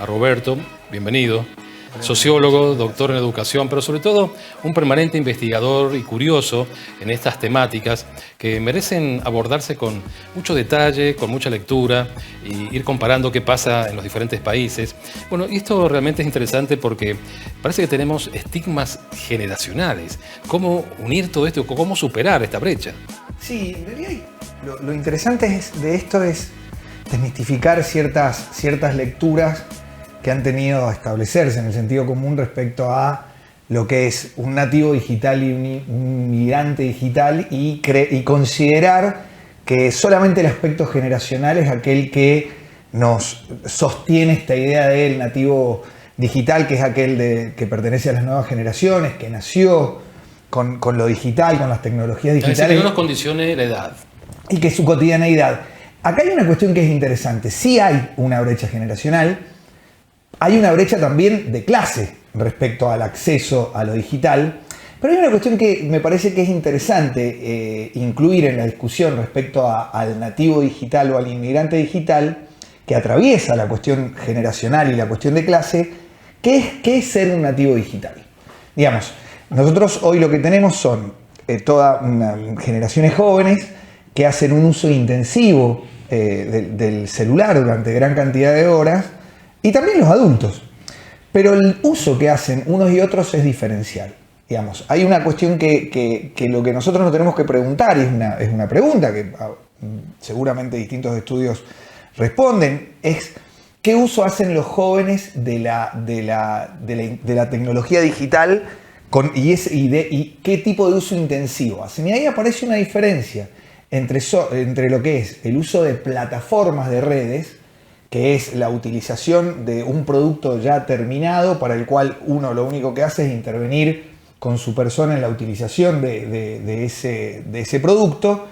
Roberto, bienvenido. Sociólogo, doctor en educación, pero sobre todo un permanente investigador y curioso en estas temáticas que merecen abordarse con mucho detalle, con mucha lectura y ir comparando qué pasa en los diferentes países. Bueno, y esto realmente es interesante porque parece que tenemos estigmas generacionales. ¿Cómo unir todo esto? ¿Cómo superar esta brecha? Sí, en realidad lo interesante de esto es desmistificar ciertas lecturas que han tenido a establecerse en el sentido común respecto a lo que es un nativo digital y un migrante digital y considerar que solamente el aspecto generacional es aquel que nos sostiene esta idea del nativo digital, que es aquel que pertenece a las nuevas generaciones, que nació con lo digital, con las tecnologías digitales. Es decir, que no nos condicione la edad. Y que su cotidianeidad. Acá hay una cuestión que es interesante. Sí hay una brecha generacional. Hay una brecha también de clase respecto al acceso a lo digital, pero hay una cuestión que me parece que es interesante incluir en la discusión respecto al nativo digital o al inmigrante digital, que atraviesa la cuestión generacional y la cuestión de clase, ¿qué es ser un nativo digital? Digamos, nosotros hoy lo que tenemos son generaciones jóvenes que hacen un uso intensivo del celular durante gran cantidad de horas, y también los adultos. Pero el uso que hacen unos y otros es diferencial. Digamos, hay una cuestión que lo que nosotros nos tenemos que preguntar, y es una pregunta que seguramente distintos estudios responden, es ¿qué uso hacen los jóvenes de la tecnología digital y qué tipo de uso intensivo hacen? Y ahí aparece una diferencia entre lo que es el uso de plataformas de redes, que es la utilización de un producto ya terminado para el cual uno lo único que hace es intervenir con su persona en la utilización de ese producto.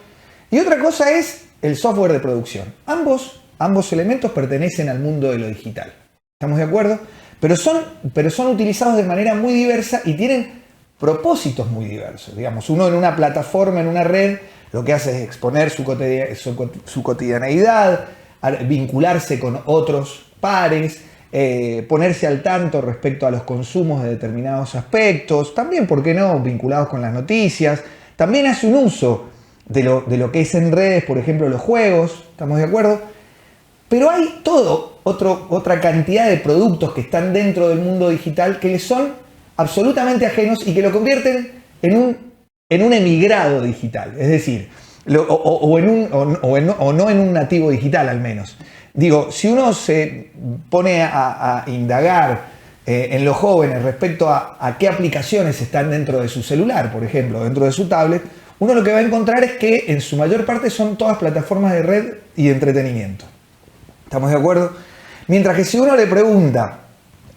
Y otra cosa es el software de producción. Ambos elementos pertenecen al mundo de lo digital. ¿Estamos de acuerdo? Pero son utilizados de manera muy diversa y tienen propósitos muy diversos. Digamos, uno en una plataforma, en una red, lo que hace es exponer su cotidianeidad, vincularse con otros pares, ponerse al tanto respecto a los consumos de determinados aspectos, también, ¿por qué no?, vinculados con las noticias. También hace un uso de lo que es en redes, por ejemplo, los juegos, ¿estamos de acuerdo? Pero hay otra cantidad de productos que están dentro del mundo digital que les son absolutamente ajenos y que lo convierten en un emigrado digital, es decir, no en un nativo digital al menos. Digo, si uno se pone a indagar en los jóvenes respecto a qué aplicaciones están dentro de su celular, por ejemplo, dentro de su tablet, uno lo que va a encontrar es que en su mayor parte son todas plataformas de red y de entretenimiento. ¿Estamos de acuerdo? Mientras que si uno le pregunta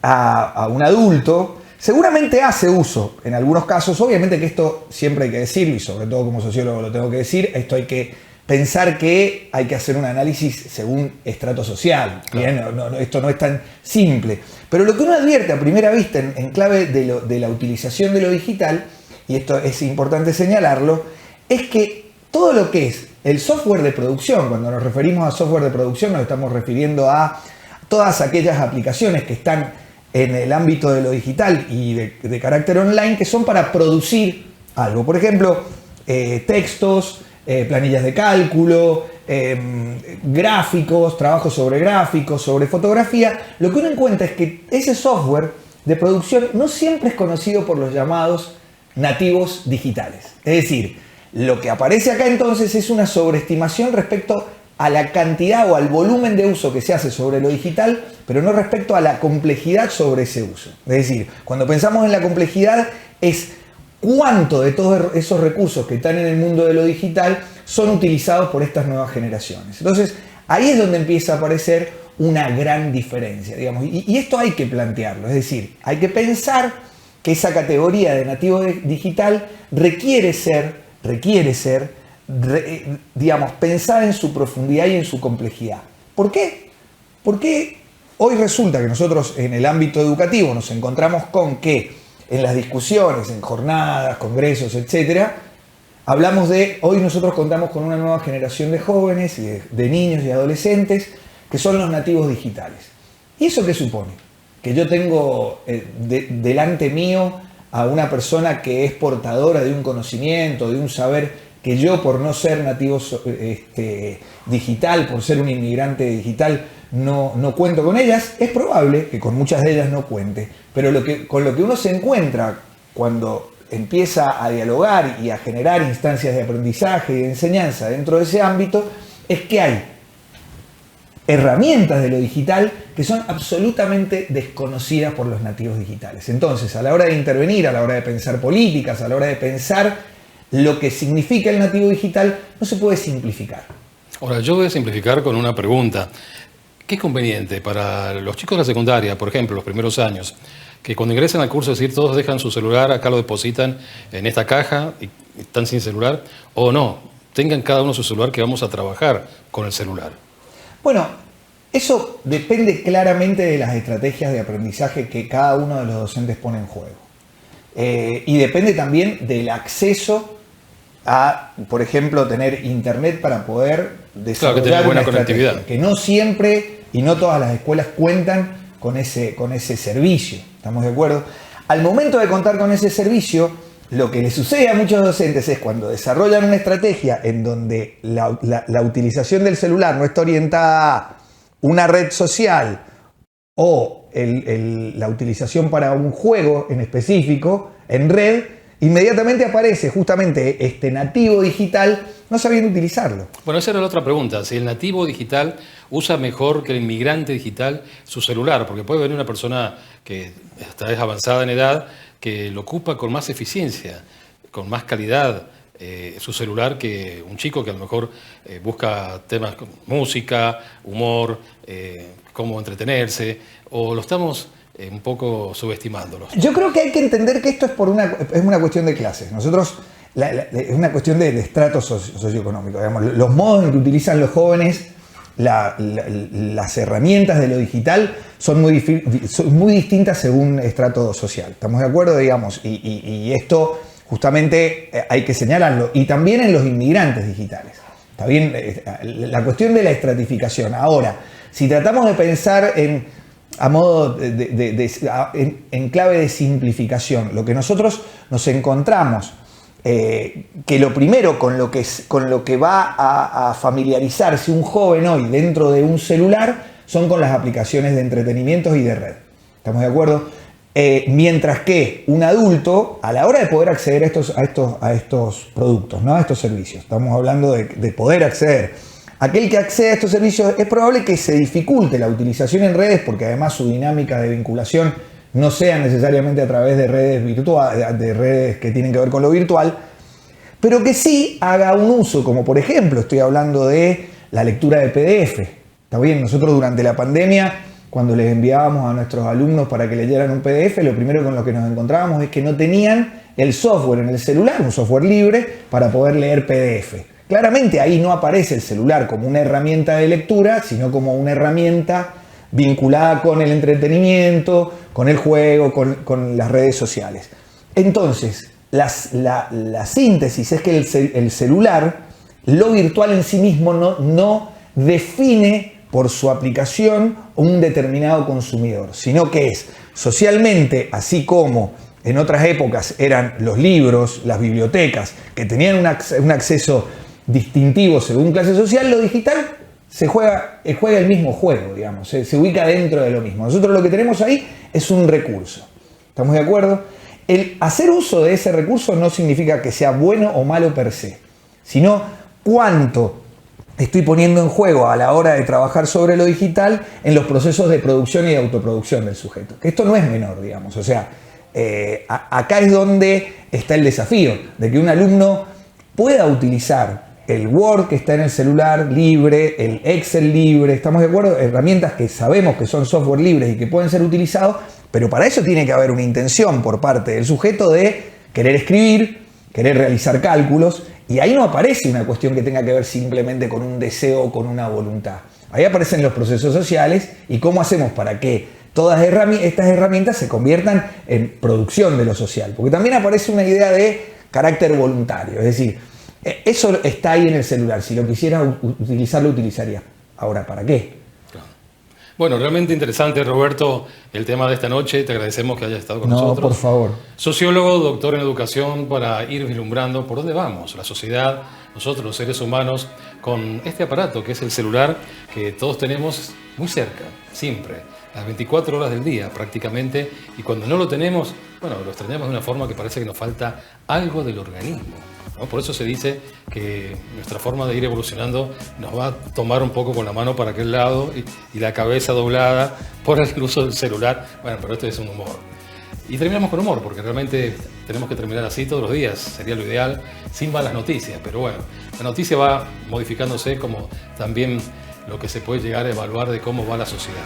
a un adulto, seguramente hace uso, en algunos casos, obviamente que esto siempre hay que decirlo, y sobre todo como sociólogo lo tengo que decir, esto hay que pensar que hay que hacer un análisis según estrato social. Claro. Bien, esto no es tan simple. Pero lo que uno advierte a primera vista en clave de la utilización de lo digital, y esto es importante señalarlo, es que todo lo que es el software de producción, cuando nos referimos a software de producción nos estamos refiriendo a todas aquellas aplicaciones que están en el ámbito de lo digital y de carácter online, que son para producir algo. Por ejemplo, textos, planillas de cálculo, gráficos, trabajos sobre fotografía. Lo que uno encuentra es que ese software de producción no siempre es conocido por los llamados nativos digitales. Es decir, lo que aparece acá entonces es una sobreestimación respecto a la cantidad o al volumen de uso que se hace sobre lo digital, pero no respecto a la complejidad sobre ese uso. Es decir, cuando pensamos en la complejidad es cuánto de todos esos recursos que están en el mundo de lo digital son utilizados por estas nuevas generaciones. Entonces, ahí es donde empieza a aparecer una gran diferencia, digamos, y esto hay que plantearlo. Es decir, hay que pensar que esa categoría de nativo digital requiere ser digamos, pensada en su profundidad y en su complejidad. ¿Por qué? Porque hoy resulta que nosotros en el ámbito educativo nos encontramos con que en las discusiones, en jornadas, congresos, etc., hablamos hoy nosotros contamos con una nueva generación de jóvenes, y de niños y adolescentes que son los nativos digitales. ¿Y eso qué supone? Que yo tengo delante mío a una persona que es portadora de un conocimiento, de un saber, que yo, por no ser nativo digital, por ser un inmigrante digital, no cuento con ellas. Es probable que con muchas de ellas no cuente, pero con lo que uno se encuentra cuando empieza a dialogar y a generar instancias de aprendizaje y de enseñanza dentro de ese ámbito, es que hay herramientas de lo digital que son absolutamente desconocidas por los nativos digitales. Entonces, a la hora de intervenir, a la hora de pensar políticas, a la hora de pensar lo que significa el nativo digital, no se puede simplificar. Ahora, yo voy a simplificar con una pregunta. ¿Qué es conveniente para los chicos de la secundaria, por ejemplo, los primeros años, que cuando ingresan al curso, es decir, todos dejan su celular, acá lo depositan en esta caja y están sin celular, o no, tengan cada uno su celular, que vamos a trabajar con el celular? Bueno, eso depende claramente de las estrategias de aprendizaje que cada uno de los docentes pone en juego. Y depende también del acceso a, por ejemplo, tener internet para poder desarrollar, claro, que buena una conectividad. Que no siempre y no todas las escuelas cuentan con ese servicio. ¿Estamos de acuerdo? Al momento de contar con ese servicio, lo que le sucede a muchos docentes es cuando desarrollan una estrategia en donde la utilización del celular no está orientada a una red social o la utilización para un juego en específico en red, inmediatamente aparece justamente este nativo digital no sabiendo utilizarlo. Bueno, esa era la otra pregunta, si el nativo digital usa mejor que el inmigrante digital su celular, porque puede venir una persona que está avanzada en edad, que lo ocupa con más eficiencia, con más calidad su celular, que un chico que a lo mejor busca temas como música, humor, cómo entretenerse, o lo estamos un poco subestimándolos. Yo creo que hay que entender que esto es una cuestión de clases. Nosotros, es una cuestión de estrato socioeconómico. Digamos, los modos en que utilizan los jóvenes las herramientas de lo digital son muy distintas según estrato social. ¿Estamos de acuerdo? Digamos, y esto justamente hay que señalarlo. Y también en los inmigrantes digitales. Está bien, la cuestión de la estratificación. Ahora, si tratamos de pensar a modo en clave de simplificación, lo que nosotros nos encontramos, que lo primero con lo que va a familiarizarse un joven hoy dentro de un celular son con las aplicaciones de entretenimientos y de red. ¿Estamos de acuerdo? Mientras que un adulto, a la hora de poder acceder a estos productos, ¿no? A estos servicios, estamos hablando de poder acceder. Aquel que accede a estos servicios, es probable que se dificulte la utilización en redes, porque además su dinámica de vinculación no sea necesariamente a través de redes virtuales, de redes que tienen que ver con lo virtual, pero que sí haga un uso, como por ejemplo, estoy hablando de la lectura de PDF. Está bien, nosotros durante la pandemia, cuando les enviábamos a nuestros alumnos para que leyeran un PDF, lo primero con lo que nos encontrábamos es que no tenían el software en el celular, un software libre, para poder leer PDF. Claramente ahí no aparece el celular como una herramienta de lectura, sino como una herramienta vinculada con el entretenimiento, con el juego, con las redes sociales. Entonces, la síntesis es que el celular, lo virtual en sí mismo, no define por su aplicación un determinado consumidor, sino que es socialmente, así como en otras épocas eran los libros, las bibliotecas, que tenían un acceso distintivo según clase social, lo digital juega el mismo juego, digamos, se ubica dentro de lo mismo. Nosotros lo que tenemos ahí es un recurso. ¿Estamos de acuerdo? El hacer uso de ese recurso no significa que sea bueno o malo per se, sino cuánto estoy poniendo en juego a la hora de trabajar sobre lo digital en los procesos de producción y de autoproducción del sujeto. Que esto no es menor, digamos. O sea, acá es donde está el desafío de que un alumno pueda utilizar el Word que está en el celular libre, el Excel libre, ¿estamos de acuerdo? Herramientas que sabemos que son software libres y que pueden ser utilizados, pero para eso tiene que haber una intención por parte del sujeto de querer escribir, querer realizar cálculos, y ahí no aparece una cuestión que tenga que ver simplemente con un deseo o con una voluntad. Ahí aparecen los procesos sociales y cómo hacemos para que todas estas herramientas se conviertan en producción de lo social, porque también aparece una idea de carácter voluntario, es decir, eso está ahí en el celular. Si lo quisiera utilizar, lo utilizaría. Ahora, ¿para qué? Bueno, realmente interesante, Roberto, el tema de esta noche. Te agradecemos que hayas estado con nosotros. No, por favor. Sociólogo, doctor en educación, para ir vislumbrando por dónde vamos, la sociedad, nosotros los seres humanos, con este aparato que es el celular, que todos tenemos muy cerca, siempre, las 24 horas del día prácticamente, y cuando no lo tenemos, bueno, lo extrañamos de una forma que parece que nos falta algo del organismo, ¿no? Por eso se dice que nuestra forma de ir evolucionando nos va a tomar un poco con la mano para aquel lado y la cabeza doblada por el uso del celular. Bueno, pero esto es un humor. Y terminamos con humor, porque realmente tenemos que terminar así todos los días, sería lo ideal, sin malas noticias. Pero bueno, la noticia va modificándose como también lo que se puede llegar a evaluar de cómo va la sociedad.